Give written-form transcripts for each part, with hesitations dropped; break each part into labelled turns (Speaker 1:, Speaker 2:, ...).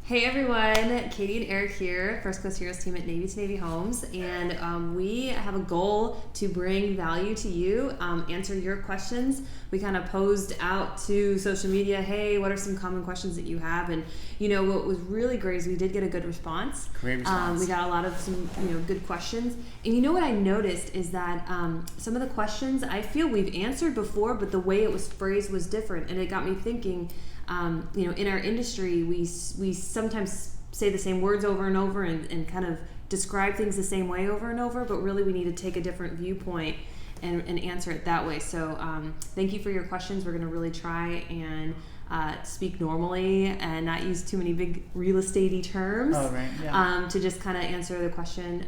Speaker 1: Hey everyone, Katie and Eric here, First Coast Heroes team at Navy to Navy Homes, and we have a goal to bring value to you, answer your questions. We kind of posed out to social media, hey, what are some common questions that you have? And what was really great is we did get a good response.
Speaker 2: Great response.
Speaker 1: We got a lot of some good questions. And what I noticed is that some of the questions I feel we've answered before, but the way it was phrased was different, and it got me thinking. In our industry, we sometimes say the same words over and over and kind of describe things the same way over and over, but really we need to take a different viewpoint and answer it that way. So thank you for your questions. We're going to really try and speak normally and not use too many big real estate-y terms to just kind of answer the question.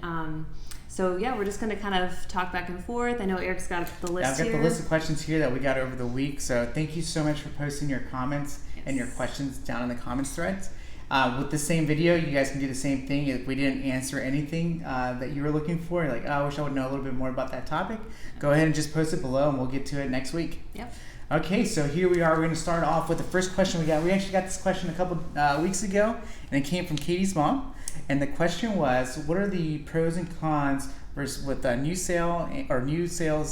Speaker 1: We're just going to kind of talk back and forth. I know Eric's got the list here.
Speaker 2: I've got the list of questions here that we got over the week. So thank you so much for posting your comments and your questions down in the comments threads. With the same video, you guys can do the same thing. If we didn't answer anything that you were looking for, you're like, oh, I wish I would know a little bit more about that topic, go ahead and just post it below and we'll get to it next week.
Speaker 1: Yep.
Speaker 2: Okay, so here we are. We're going to start off with the first question we got. We actually got this question a couple weeks ago, and it came from Katie's mom. And the question was, what are the pros and cons versus with new sales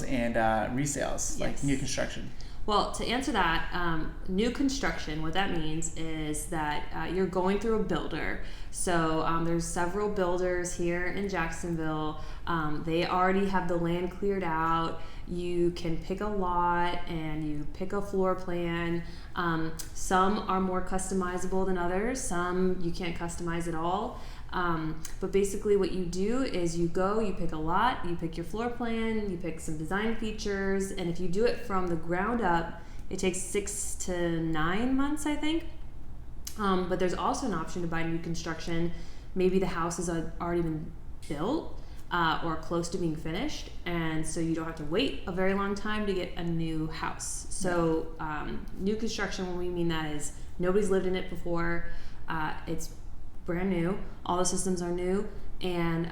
Speaker 2: and resales, like new construction?
Speaker 1: Well, to answer that, new construction, what that means is that you're going through a builder. So there's several builders here in Jacksonville. They already have the land cleared out. You can pick a lot and you pick a floor plan. Some are more customizable than others. Some you can't customize at all. But basically what you do is you pick a lot, you pick your floor plan, you pick some design features, and if you do it from the ground up, it takes 6 to 9 months, I think. But there's also an option to buy new construction. Maybe the house has already been built or close to being finished, and so you don't have to wait a very long time to get a new house. So new construction, when we mean that, is nobody's lived in it before. It's brand new, all the systems are new, and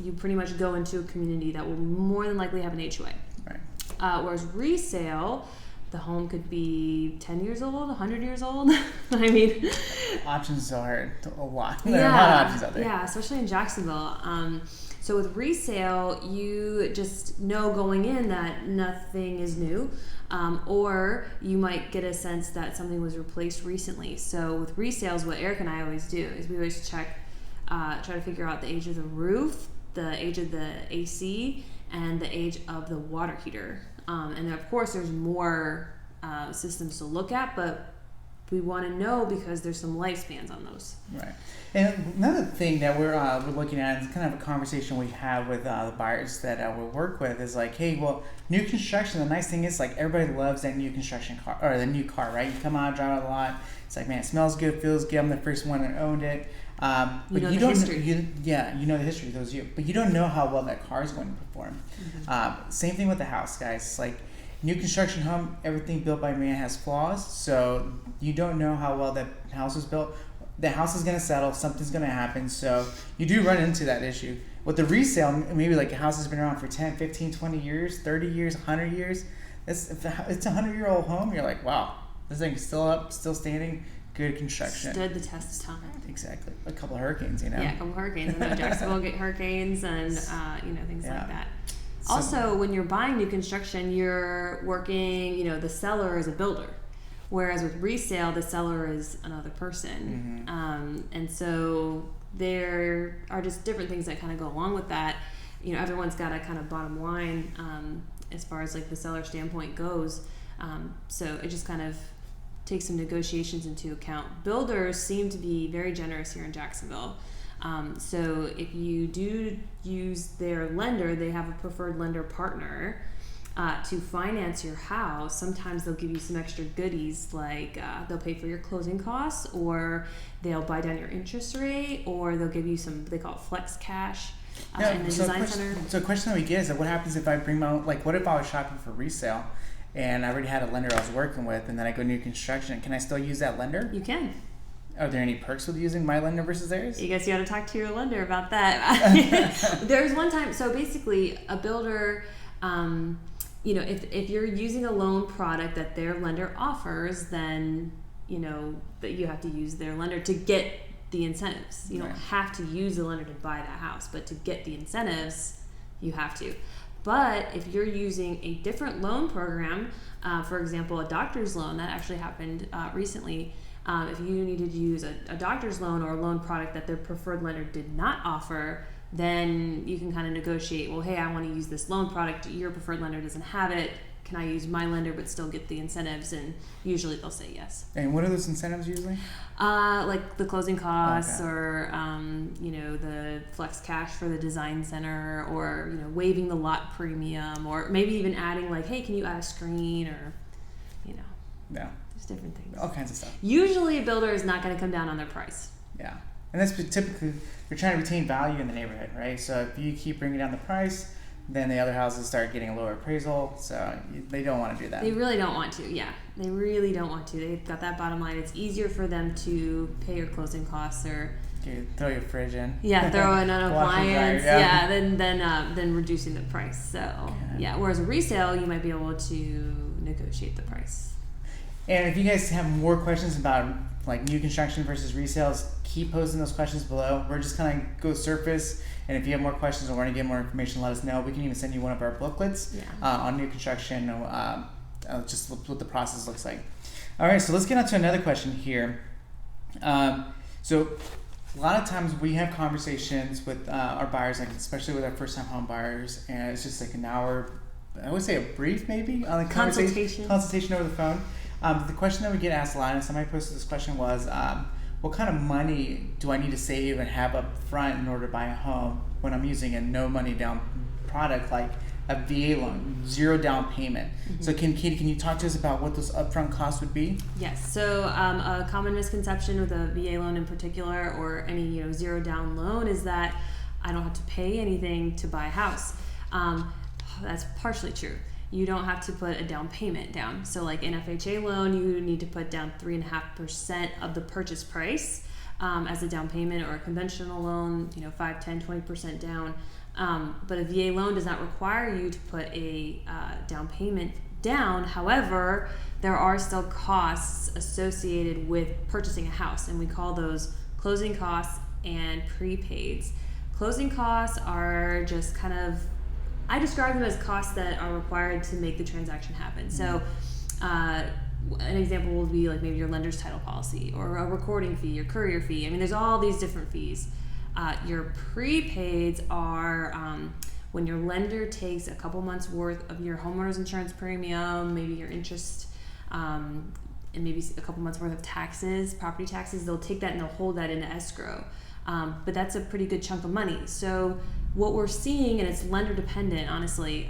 Speaker 1: you pretty much go into a community that will more than likely have an HOA.
Speaker 2: Right.
Speaker 1: Whereas resale, the home could be 10 years old, 100 years old. I mean,
Speaker 2: options are a lot. There are a lot of options out there.
Speaker 1: Yeah, especially in Jacksonville. So with resale, you just know going in that nothing is new, or you might get a sense that something was replaced recently. So with resales, what Eric and I always do is we always try to figure out the age of the roof, the age of the AC, and the age of the water heater. And of course, there's more systems to look at, but we want to know because there's some lifespans on those.
Speaker 2: Right. And another thing that we're looking at is kind of a conversation we have with the buyers that we work with is like, hey, well, new construction, the nice thing is like everybody loves that new construction car or the new car, right? You come out, drive out a lot. It's like, man, it smells good, feels good. I'm the first one that owned it. But you know the history. You know the history. Those you, but you don't know how well that car is going to perform. Mm-hmm. Same thing with the house, guys. Like new construction home, everything built by man has flaws. So you don't know how well that house was built. The house is going to settle. Something's going to happen. So you do run into that issue. With the resale, maybe like a house has been around for 10, 15, 20 years, 30 years, 100 years. It's a 100-year-old home. You're like, wow, this thing's still up, still standing. Good construction.
Speaker 1: Stood the test of time.
Speaker 2: Exactly. A couple of hurricanes, Yeah,
Speaker 1: a couple of hurricanes. I know Jacksonville get hurricanes and, things like that. Also, when you're buying new construction, you're working, the seller is a builder. Whereas with resale, the seller is another person. Mm-hmm. And so there are just different things that kind of go along with that. Everyone's got a kind of bottom line as far as like the seller standpoint goes. So it just kind of takes some negotiations into account. Builders seem to be very generous here in Jacksonville. So if you do use their lender, they have a preferred lender partner to finance your house. Sometimes they'll give you some extra goodies, like they'll pay for your closing costs, or they'll buy down your interest rate, or they'll give you some, they call it flex cash in the design center.
Speaker 2: So a question that we get is, what happens if I bring my own, like what if I was shopping for resale and I already had a lender I was working with, and then I go new construction, can I still use that lender?
Speaker 1: You can.
Speaker 2: Are there any perks with using my lender versus theirs?
Speaker 1: You guys got to talk to your lender about that. There's one time, so basically a builder, if you're using a loan product that their lender offers, then that you have to use their lender to get the incentives. You don't have to use the lender to buy that house, but to get the incentives, you have to. But if you're using a different loan program, for example, a doctor's loan, that actually happened recently. If you needed to use a doctor's loan or a loan product that their preferred lender did not offer, then you can kind of negotiate, well, hey, I want to use this loan product. Your preferred lender doesn't have it. Can I use my lender but still get the incentives? And usually they'll say yes.
Speaker 2: And what are those incentives usually?
Speaker 1: Like the closing costs, or the flex cash for the design center, or waiving the lot premium, or maybe even adding like, hey, can you add a screen, or
Speaker 2: yeah,
Speaker 1: there's different things.
Speaker 2: All kinds of stuff.
Speaker 1: Usually a builder is not going to come down on their price.
Speaker 2: Yeah, and that's typically you're trying to retain value in the neighborhood, right? So if you keep bringing down the price, then the other houses start getting a lower appraisal, so they don't want to do that.
Speaker 1: They really don't want to, yeah. They really don't want to. They've got that bottom line. It's easier for them to pay your closing costs, or
Speaker 2: throw your fridge in.
Speaker 1: Yeah, throw in an appliance.
Speaker 2: Yeah,
Speaker 1: than reducing the price. So yeah, whereas a resale, you might be able to negotiate the price.
Speaker 2: And if you guys have more questions about like new construction versus resales, keep posting those questions below. We're just kind of go surface. And if you have more questions or want to get more information, let us know. We can even send you one of our booklets on new construction, just what the process looks like. All right, so let's get on to another question here. So a lot of times we have conversations with our buyers, like especially with our first-time home buyers, and it's just like an hour, I would say a brief maybe, on the consultation over the phone. The question that we get asked a lot, and somebody posted this question, was, what kind of money do I need to save and have up front in order to buy a home when I'm using a no money down product like a VA loan, zero down payment? Mm-hmm. So Katie, can you talk to us about what those upfront costs would be?
Speaker 1: Yes. So a common misconception with a VA loan in particular, or any zero down loan, is that I don't have to pay anything to buy a house. That's partially true. You don't have to put a down payment down. So like an FHA loan, you need to put down 3.5% of the purchase price as a down payment, or a conventional loan, 5, 10, 20% down. But a VA loan does not require you to put a down payment down. However, there are still costs associated with purchasing a house, and we call those closing costs and prepaids. Closing costs are just kind of, I describe them as costs that are required to make the transaction happen. So an example would be like maybe your lender's title policy, or a recording fee, your courier fee. I mean, there's all these different fees. Your prepaids are when your lender takes a couple months worth of your homeowner's insurance premium, maybe your interest, and maybe a couple months worth of taxes, property taxes. They'll take that and they'll hold that into escrow. But that's a pretty good chunk of money. So what we're seeing, and it's lender dependent, honestly,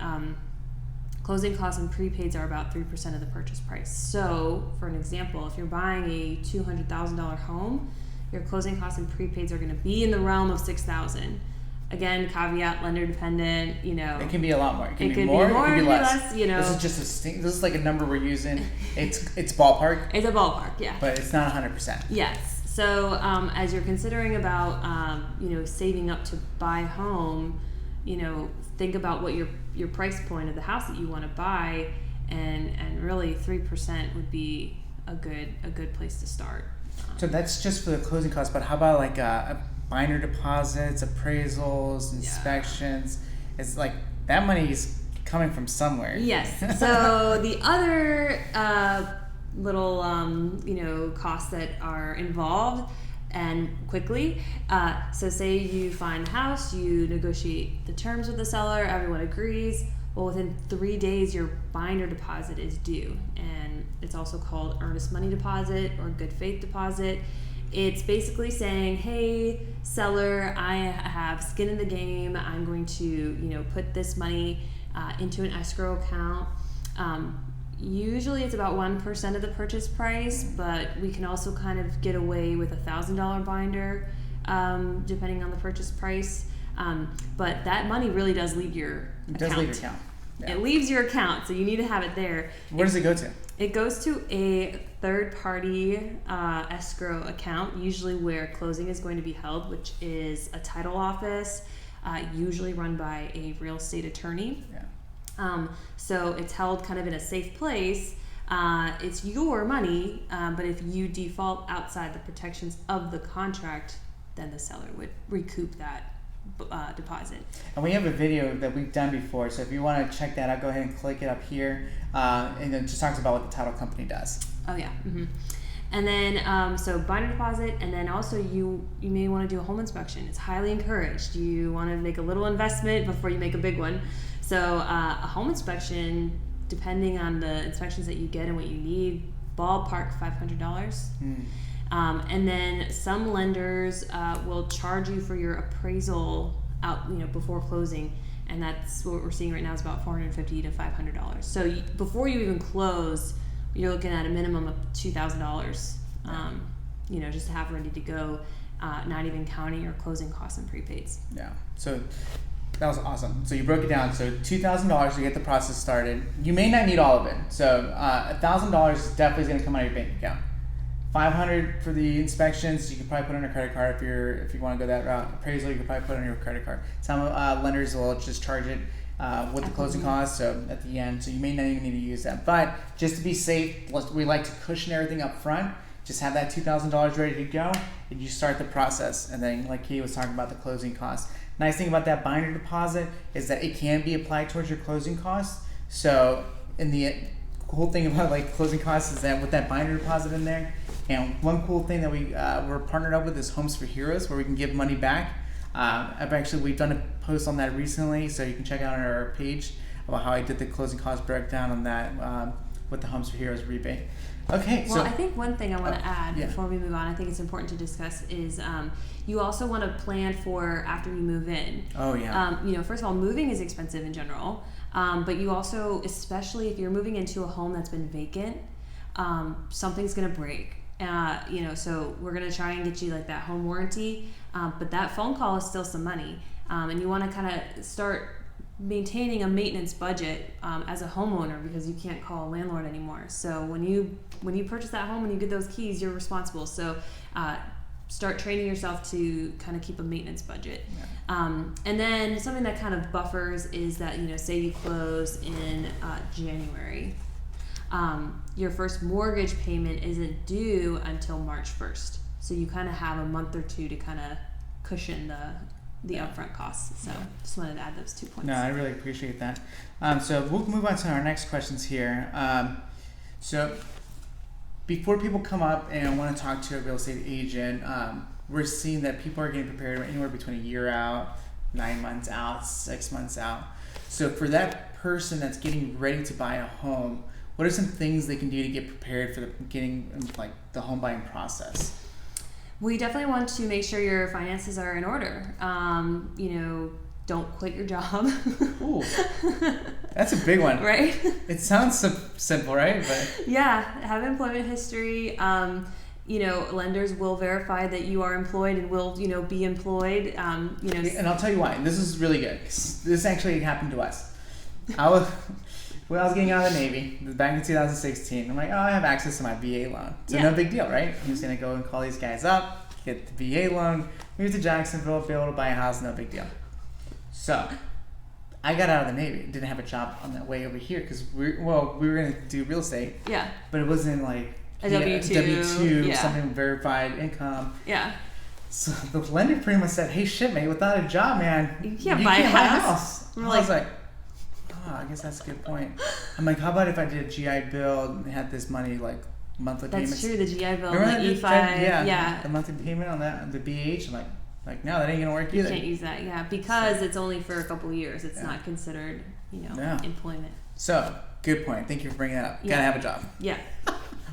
Speaker 1: closing costs and prepaids are about 3% of the purchase price. So for an example, if you're buying a $200,000 home, your closing costs and prepaids are going to be in the realm of $6,000. Again, caveat, lender dependent.
Speaker 2: It can be a lot more. It can be more. It can be less.
Speaker 1: This
Speaker 2: is just this is like a number we're using. It's ballpark.
Speaker 1: It's a ballpark, yeah.
Speaker 2: But it's not 100%.
Speaker 1: Yes. So as you're considering about saving up to buy a home, think about what your price point of the house that you want to buy, and really 3% would be a good place to start.
Speaker 2: So that's just for the closing costs, but how about like binder deposits, appraisals, inspections? It's like that money is coming from somewhere.
Speaker 1: Yes. So the other little costs that are involved, and quickly, so say you find the house, you negotiate the terms with the seller, everyone agrees. Well, within 3 days your binder deposit is due, and it's also called earnest money deposit or good faith deposit. It's basically saying, hey seller, I have skin in the game, I'm going to put this money into an escrow account. Usually it's about 1% of the purchase price, but we can also kind of get away with $1,000 binder, depending on the purchase price. But that money really does leave your account.
Speaker 2: It does leave your account. Yeah.
Speaker 1: It leaves your account, so you need to have it there.
Speaker 2: Where does it go to?
Speaker 1: It goes to a third-party escrow account, usually where closing is going to be held, which is a title office, usually run by a real estate attorney.
Speaker 2: Yeah.
Speaker 1: So it's held kind of in a safe place, it's your money, but if you default outside the protections of the contract, then the seller would recoup that deposit.
Speaker 2: And we have a video that we've done before, so if you want to check that out, go ahead and click it up here, and it just talks about what the title company does.
Speaker 1: Oh yeah. Mm-hmm. And then, so binder deposit, and then also you may want to do a home inspection. It's highly encouraged. You want to make a little investment before you make a big one. So a home inspection, depending on the inspections that you get and what you need, ballpark $500. And then some lenders will charge you for your appraisal out, before closing, and that's what we're seeing right now is about $450 to $500. So before you even close, you're looking at a minimum of $2,000, just to have ready to go, not even counting your closing costs and prepaids.
Speaker 2: Yeah. So that was awesome. So you broke it down. So $2,000 to get the process started. You may not need all of it. So $1,000 is definitely going to come out of your bank account. $500 for the inspections. You can probably put on a credit card if you want to go that route. Appraisal, you can probably put on your credit card. Some lenders will just charge it with the closing costs, so at the end, so you may not even need to use that. But just to be safe, we like to cushion everything up front. Just have that $2,000 ready to go, and you start the process. And then, like Katie was talking about, the closing costs. Nice thing about that binder deposit is that it can be applied towards your closing costs. So, cool thing about closing costs is that with that binder deposit in there, and one cool thing that we're partnered up with is Homes for Heroes, where we can give money back. We've done a post on that recently, so you can check out on our page about how I did the closing cost breakdown on that with the Homes for Heroes rebate. Okay.
Speaker 1: Well, I think one thing I want to add before we move on, I think it's important to discuss is you also want to plan for after you move in.
Speaker 2: Oh yeah.
Speaker 1: First of all, moving is expensive in general, but you also, especially if you're moving into a home that's been vacant, something's gonna break. So we're gonna try and get you that home warranty, but that phone call is still some money, and you want to kind of start maintaining a maintenance budget as a homeowner, because you can't call a landlord anymore. So when you purchase that home and you get those keys, you're responsible. So start training yourself to kind of keep a maintenance budget. Yeah. And then something that kind of buffers is that, say you close in January. Your first mortgage payment isn't due until March 1st. So you kind of have a month or two to kind of cushion the upfront costs. So just wanted to add those 2 points.
Speaker 2: No, I really appreciate that. So we'll move on to our next questions here. So before people come up and want to talk to a real estate agent, we're seeing that people are getting prepared anywhere between a year out, 9 months out, 6 months out. So for that person that's getting ready to buy a home, what are some things they can do to get prepared for the home buying process?
Speaker 1: We definitely want to make sure your finances are in order. Don't quit your job.
Speaker 2: Ooh, that's a big one.
Speaker 1: Right?
Speaker 2: It sounds simple, right? But
Speaker 1: yeah, have employment history. Lenders will verify that you are employed and will, be employed.
Speaker 2: And I'll tell you why. This is really good. This actually happened to us. When I was getting out of the Navy, back in 2016, I'm like, I have access to my VA loan. So no big deal, right? I'm just going to go and call these guys up, get the VA loan, move to Jacksonville, be able to buy a house, no big deal. So I got out of the Navy, didn't have a job on that way over here because we were going to do real estate. Yeah. But it wasn't like
Speaker 1: a W-2,
Speaker 2: something verified income.
Speaker 1: Yeah.
Speaker 2: So the lender pretty much said, hey, shit, mate, without a job, man,
Speaker 1: you can't buy a house.
Speaker 2: I was like, I guess that's a good point. I'm like, how about if I did a GI Bill and had this money monthly payments?
Speaker 1: That's true, the GI Bill, the E5.
Speaker 2: The monthly payment on that, the BH. I'm like, no, that ain't gonna work either.
Speaker 1: You can't use that, because it's only for a couple of years. It's not considered, employment.
Speaker 2: So, good point. Thank you for bringing that up. Gotta have a job.
Speaker 1: Yeah.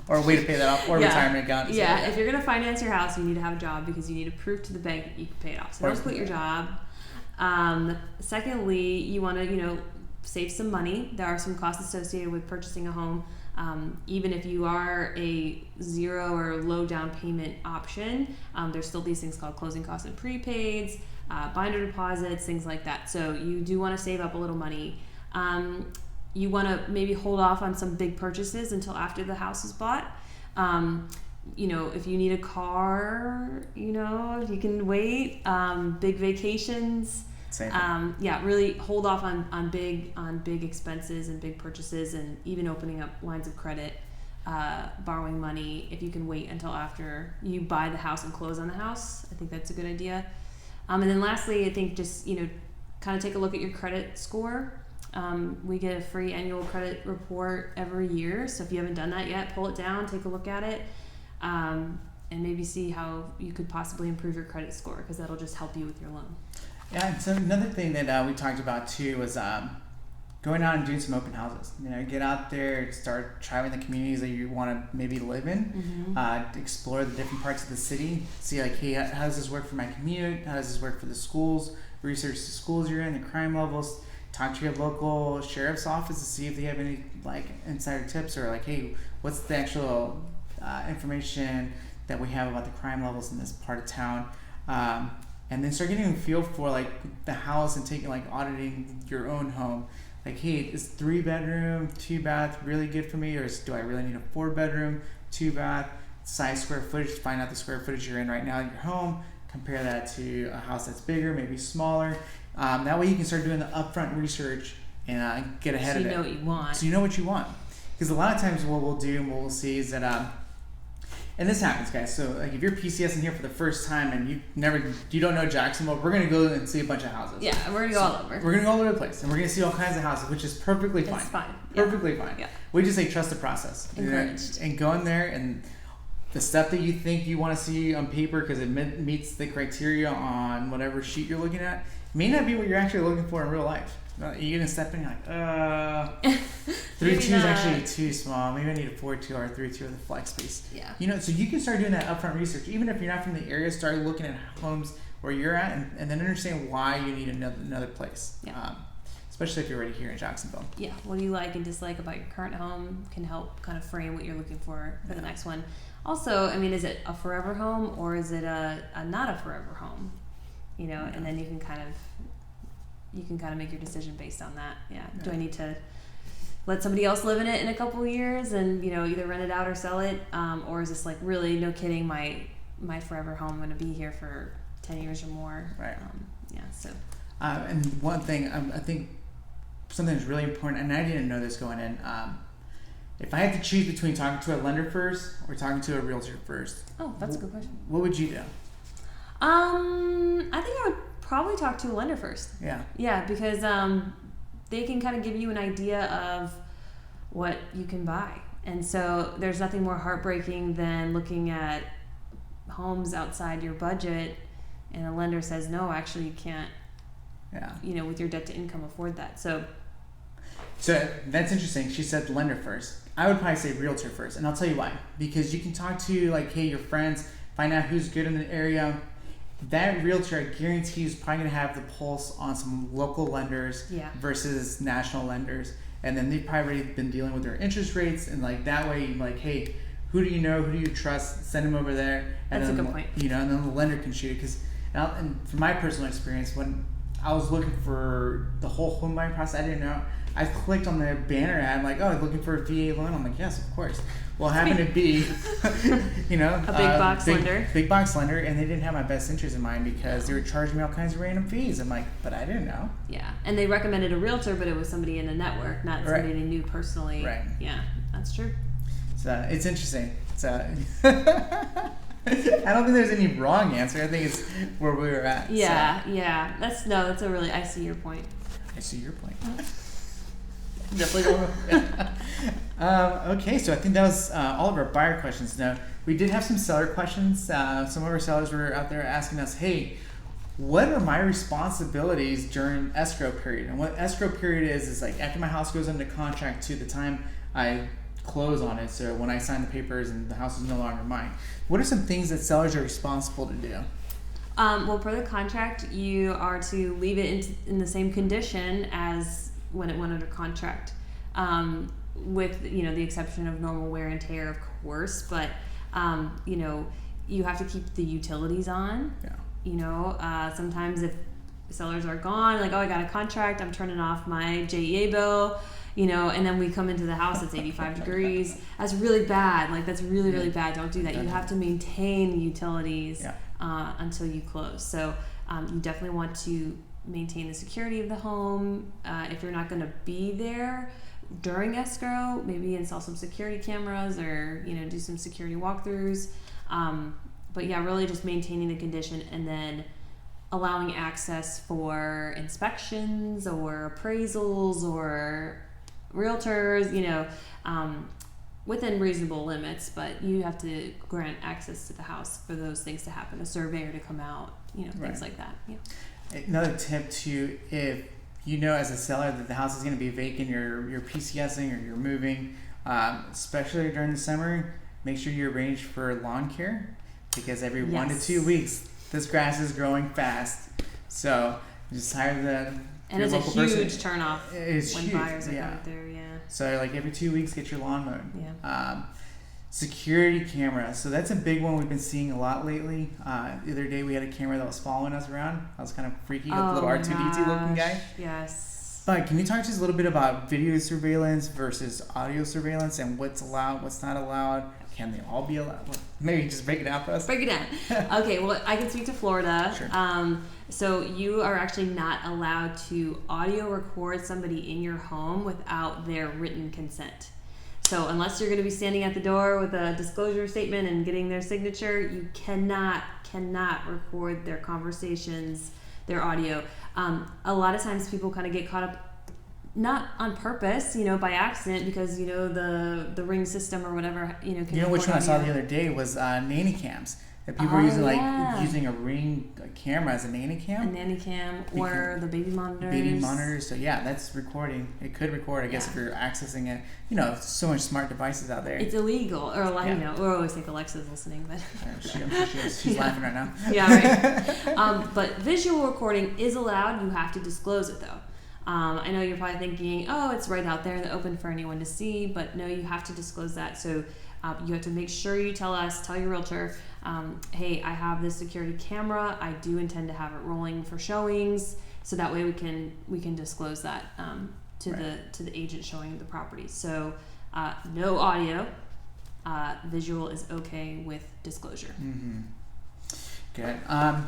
Speaker 2: Or a way to pay that off, or retirement account.
Speaker 1: Yeah, if you're gonna finance your house, you need to have a job because you need to prove to the bank that you can pay it off. So don't quit your job. Secondly, you want to, save some money. There are some costs associated with purchasing a home. Even if you are a zero or low down payment option, there's still these things called closing costs and prepaids, binder deposits, things like that. So you do want to save up a little money. You want to maybe hold off on some big purchases until after the house is bought. If you need a car, you can wait. Big vacations. Really hold off on big expenses and big purchases, and even opening up lines of credit. borrowing money if you can wait until after you buy the house and close on the house. I think that's a good idea. And then lastly, I think just, kind of take a look at your credit score. We get a free annual credit report every year. So if you haven't done that yet, pull it down, take a look at it, and maybe see how you could possibly improve your credit score, because that'll just help you with your loan.
Speaker 2: Yeah, and so another thing that we talked about too was going out and doing some open houses. Get out there, start trying the communities that you want to maybe live in, explore the different parts of the city, see like, hey, how does this work for my commute? How does this work for the schools? Research the schools you're in, the crime levels. Talk to your local sheriff's office to see if they have any like insider tips, or like, hey, what's the actual information that we have about the crime levels in this part of town. And then start getting a feel for like the house and taking like auditing your own home. Like, hey, is 3-bedroom, 2-bath really good for me, or do I really need a 4-bedroom, 2-bath, size, square footage? Find out the square footage you're in right now in your home. Compare that to a house that's bigger, maybe smaller. That way you can start doing the upfront research and get ahead of it.
Speaker 1: So you know what you want.
Speaker 2: So you know what you want. Because a lot of times what we'll do and what we'll see is that, and this happens, guys. So like if you're PCS in here for the first time and you don't know Jacksonville, we're gonna go and see a bunch of houses.
Speaker 1: Yeah, we're gonna go all over.
Speaker 2: We're gonna go all over the place, and we're gonna see all kinds of houses, which is perfectly fine.
Speaker 1: It's fine.
Speaker 2: Perfectly fine.
Speaker 1: Yeah.
Speaker 2: We just say trust the process.
Speaker 1: Encouraged.
Speaker 2: And go in there, and the stuff that you think you want to see on paper because it meets the criteria on whatever sheet you're looking at may not be what you're actually looking for in real life. You're gonna step in, you're like, 3-2 is actually too small. Maybe I need a 4-2 or a 3-2 with a flex space.
Speaker 1: Yeah.
Speaker 2: So you can start doing that upfront research, even if you're not from the area. Start looking at homes where you're at, and then understand why you need another place.
Speaker 1: Yeah.
Speaker 2: Especially if you're already here in Jacksonville.
Speaker 1: Yeah. What do you like and dislike about your current home can help kind of frame what you're looking for the next one. Also, I mean, is it a forever home or is it a not a forever home? And then you can kind of make your decision based on that. Yeah. Do I need to let somebody else live in it in a couple of years and either rent it out or sell it, or is this like really, no kidding, my forever home? I'm going to be here for 10 years or more.
Speaker 2: Right.
Speaker 1: So.
Speaker 2: And one thing I think something that's really important, and I didn't know this going in. If I had to choose between talking to a lender first or talking to a realtor first,
Speaker 1: oh, that's a good question.
Speaker 2: What would you do?
Speaker 1: I think I would probably talk to a lender first.
Speaker 2: Yeah.
Speaker 1: Yeah, because they can kind of give you an idea of what you can buy. And so there's nothing more heartbreaking than looking at homes outside your budget and a lender says, no, actually you can't, with your debt to income afford that. So
Speaker 2: that's interesting. She said lender first. I would probably say realtor first. And I'll tell you why. Because you can talk to like, hey, your friends, find out who's good in the area. That realtor, I guarantee, is probably going to have the pulse on some local lenders versus national lenders. And then they've probably already been dealing with their interest rates. And like that way, like, hey, who do you know? Who do you trust? Send them over there. And
Speaker 1: that's
Speaker 2: then,
Speaker 1: a good point.
Speaker 2: And then the lender can shoot it. Because, and from my personal experience, when I was looking for the whole home buying process, I didn't know. I clicked on the banner ad, like, oh, looking for a VA loan. I'm like, yes, of course. Well, it happened to be,
Speaker 1: a big box lender.
Speaker 2: Big box lender, and they didn't have my best interest in mind because they were charging me all kinds of random fees. I'm like, but I didn't know.
Speaker 1: Yeah, and they recommended a realtor, but it was somebody in the network, not somebody they knew personally.
Speaker 2: Right.
Speaker 1: Yeah, that's true.
Speaker 2: So it's interesting. So I don't think there's any wrong answer. I think it's where we were at.
Speaker 1: Yeah, so. Yeah. That's a really. I see your point.
Speaker 2: I see your point. Definitely going with okay, so I think that was all of our buyer questions. Now, we did have some seller questions. Some of our sellers were out there asking us, hey, what are my responsibilities during escrow period? And what escrow period is like after my house goes under contract to the time I close on it. So when I sign the papers and the house is no longer mine. What are some things that sellers are responsible to do?
Speaker 1: Well, per the contract, you are to leave it in the same condition as when it went under contract, with the exception of normal wear and tear, of course. But you have to keep the utilities on. Yeah. Sometimes if sellers are gone, like, oh, I got a contract, I'm turning off my JEA bill. And then we come into the house, it's 85 degrees. That's really bad. Like, that's really, really bad. Don't do that. You have to maintain the utilities until you close. So you definitely want to maintain the security of the home. If you're not going to be there, during escrow, maybe install some security cameras or, do some security walkthroughs. But yeah, really just maintaining the condition and then allowing access for inspections or appraisals or realtors, within reasonable limits, but you have to grant access to the house for those things to happen, a surveyor to come out, things like that. Yeah.
Speaker 2: Another tip too, if you know as a seller that the house is going to be vacant, you're PCSing or you're moving, especially during the summer, make sure you arrange for lawn care, because every 1 to 2 weeks this grass is growing fast. So just hire
Speaker 1: and it's a huge
Speaker 2: person.
Speaker 1: turnoff when
Speaker 2: huge,
Speaker 1: buyers are going through. Yeah.
Speaker 2: So like every 2 weeks, get your lawn mowed.
Speaker 1: Yeah.
Speaker 2: Security camera. So that's a big one we've been seeing a lot lately. The other day we had a camera that was following us around. I was kind of freaky, the little R2D2 looking guy.
Speaker 1: Yes.
Speaker 2: But can you talk to us a little bit about video surveillance versus audio surveillance and what's allowed, what's not allowed? Can they all be allowed? Maybe just break it down for us.
Speaker 1: Break it down. Okay, well, I can speak to Florida.
Speaker 2: Sure.
Speaker 1: So you are actually not allowed to audio record somebody in your home without their written consent. So unless you're going to be standing at the door with a disclosure statement and getting their signature, you cannot record their conversations, their audio. A lot of times people kind of get caught up, not on purpose, by accident, because the Ring system or whatever, can
Speaker 2: which one I saw the other day was nanny cams. That people are using using a Ring camera as a nanny cam.
Speaker 1: A nanny cam or the baby monitors.
Speaker 2: Baby monitors. So yeah, that's recording. It could record, I guess, if you're accessing it. So much smart devices out there.
Speaker 1: It's illegal, or we always think Alexa's listening, but
Speaker 2: she's laughing right now.
Speaker 1: Yeah, right. But visual recording is allowed. You have to disclose it though. I know you're probably thinking, oh, it's right out there in the open for anyone to see, but no, you have to disclose that. So you have to make sure you tell your realtor, hey, I have this security camera. I do intend to have it rolling for showings, so that way we can disclose that to the agent showing the property. So no audio, visual is okay with disclosure.
Speaker 2: Mm-hmm. Good.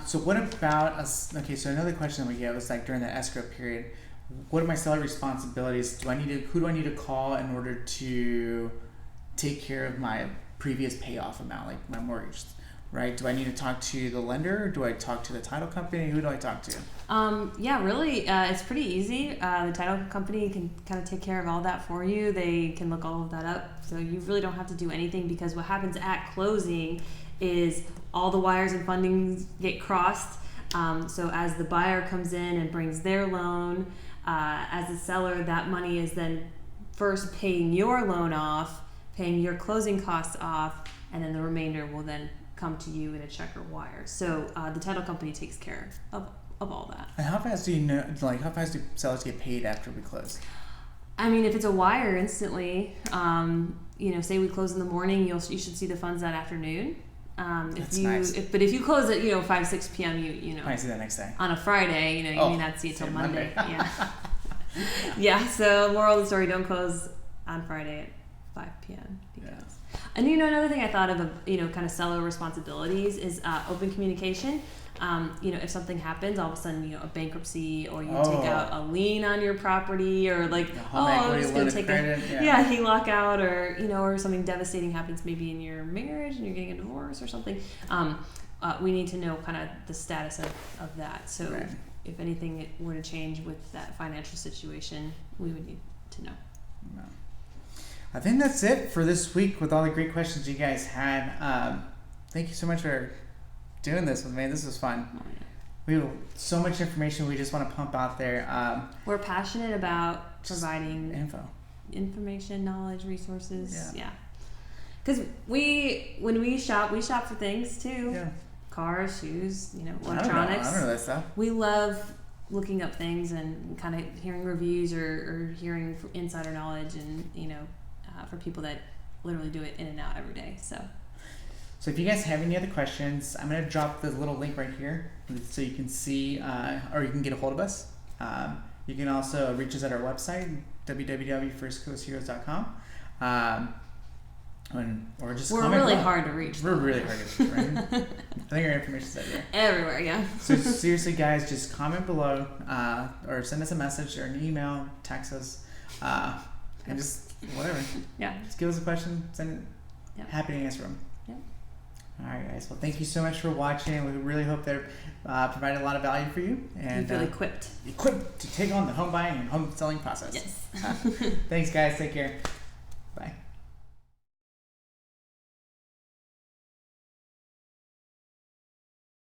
Speaker 2: So what about us? Okay, so another question that we get was like during the escrow period, what are my seller responsibilities? Who do I need to call in order to take care of my previous payoff amount, like my mortgage, right? Do I need to talk to the lender? Or do I talk to the title company? Who do I talk to?
Speaker 1: Yeah, really, it's pretty easy. The title company can kind of take care of all that for you. They can look all of that up. So you really don't have to do anything, because what happens at closing is all the wires and fundings get crossed. So as the buyer comes in and brings their loan, as a seller, that money is then first paying your loan off, paying your closing costs off, and then the remainder will then come to you in a check or wire. So the title company takes care of all that.
Speaker 2: And how fast do you know? Like, how fast do sellers get paid after we close?
Speaker 1: I mean, if it's a wire, instantly. Say we close in the morning, you should see the funds that afternoon.
Speaker 2: That's nice.
Speaker 1: If you close at 5-6 p.m. you
Speaker 2: I see that next day
Speaker 1: on a Friday. You may not see it till Monday. Yeah. Yeah. So moral of the story: don't close on Friday at 5 p.m. And another thing I thought of, kind of seller responsibilities is open communication. If something happens, all of a sudden, a bankruptcy, or you take out a lien on your property, or like, I'm just gonna take a HELOC out, or or something devastating happens maybe in your marriage and you're getting a divorce or something. We need to know kind of the status of that. So if anything were to change with that financial situation, we would need to know.
Speaker 2: No. I think that's it for this week with all the great questions you guys had. Thank you so much for doing this with me. This was fun. We have so much information we just want to pump out there.
Speaker 1: We're passionate about providing
Speaker 2: information,
Speaker 1: knowledge, resources. Yeah. Because when we shop for things too. Yeah. Cars, shoes, electronics.
Speaker 2: I don't know that stuff.
Speaker 1: We love looking up things and kind of hearing reviews or hearing insider knowledge, and for people that literally do it in and out every day. So
Speaker 2: if you guys have any other questions, I'm going to drop the little link right here so you can see, or you can get a hold of us. You can also reach us at our website, www.firstcoastheroes.com. Or just
Speaker 1: we're really hard to reach.
Speaker 2: We're really hard to reach, right? I think our information's everywhere.
Speaker 1: Everywhere, yeah.
Speaker 2: So seriously, guys, just comment below, or send us a message or an email, text us. and just whatever.
Speaker 1: Yeah.
Speaker 2: Just give us a question, send it.
Speaker 1: Yep.
Speaker 2: Happy to answer them.
Speaker 1: Yep.
Speaker 2: All right, guys. Well, thank you so much for watching. We really hope they're provided a lot of value for you and
Speaker 1: You feel equipped.
Speaker 2: equipped to take on the home buying and home selling process.
Speaker 1: Yes.
Speaker 2: Thanks, guys. Take care. Bye.